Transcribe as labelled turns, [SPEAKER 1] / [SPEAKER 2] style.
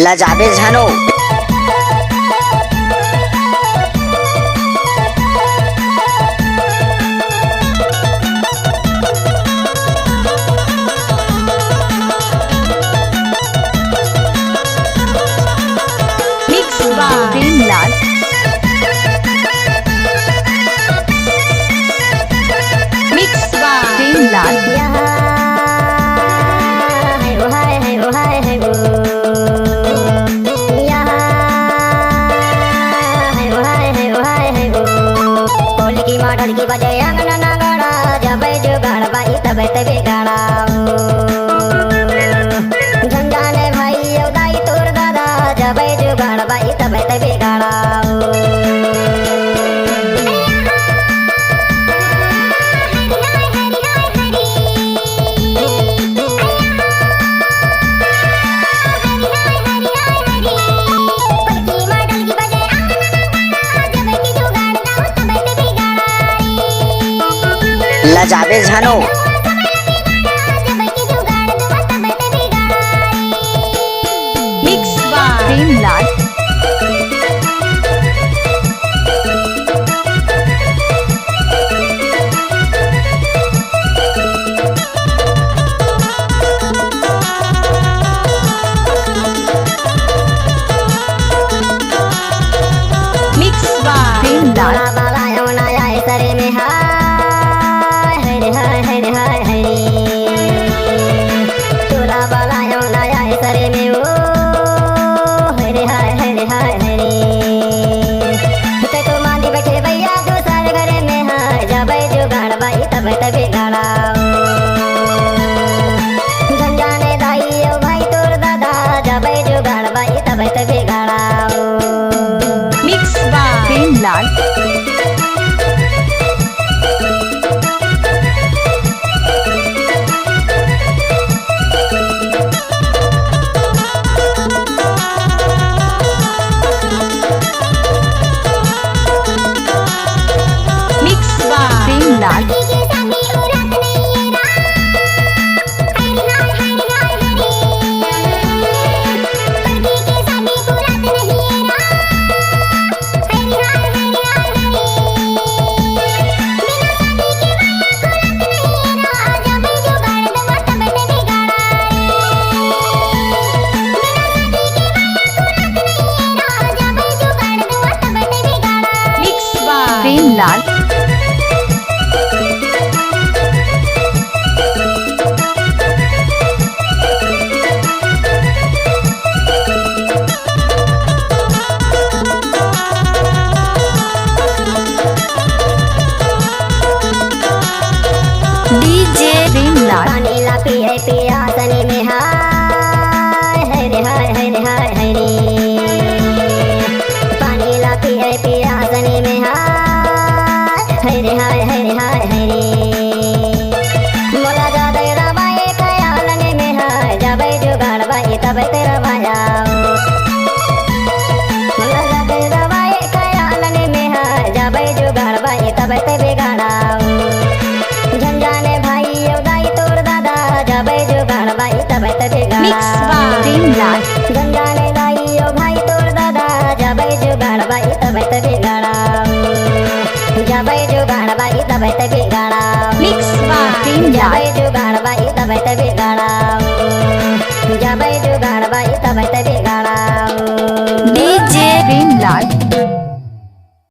[SPEAKER 1] लजाबे झानो
[SPEAKER 2] mix by Premlal mix by Premlal
[SPEAKER 3] model की बजे अंगना नगड़ा जब जुगाड़ बाई तब तबे गाड़ा झंझाने भाई दाई तोर दादा जब जुगाड़ बाई तब तबे गाड़ा
[SPEAKER 1] लजाबे झानो
[SPEAKER 2] mix by Premlal mix by Premlal
[SPEAKER 3] बाला यमुना आए सरे में हाय हरे हाय हरे हाय हरे तोला बाला यमुना आए सरे में ओ हरे हाय हरे हाय हरे ते तो मांदी बैठे भैया दूसरे घरे में हाय जब जुगाड़ बाई तब तबे गाड़ा झंझाने दाई ओ भाई तोर दादा जब जुगाड़ बाई तब तबे गाड़ा
[SPEAKER 2] mix by Premlal mix by Premlal mix by Premlal DJ Premlal
[SPEAKER 3] पानी ला पिए पिया सनी में हाय हरे हाय हरे हाय हरे पानी ला पिए पिया सनी में हाय हरे हाय हरे हाय हरे मोला जादे रबाए खयालने में हाय जब जुगाड़ बाई तब तेरा भाया मोला जादे रबाए खयालने में हाय जब जुगाड़ बाई तब तेरे गाड़ा झंझाने भाई दाई तोर दादा जब जुगाड़ बाई तब तबे गाड़ा
[SPEAKER 2] मिक्स बाय प्रेमलाल
[SPEAKER 3] झंझाने दाई ओ भाई तोर दादा जब जुगाड़ बाई तब तबे गाड़ा जब जुगाड़ बाई तब तबे गाड़ा
[SPEAKER 2] मिक्स बाय
[SPEAKER 3] जब
[SPEAKER 2] प्रेमलाल
[SPEAKER 3] जुगाड़ बाई तब तबे गाड़ा जब जुगाड़ बाई तब तबे गाड़ा
[SPEAKER 2] डीजे प्रेमलाल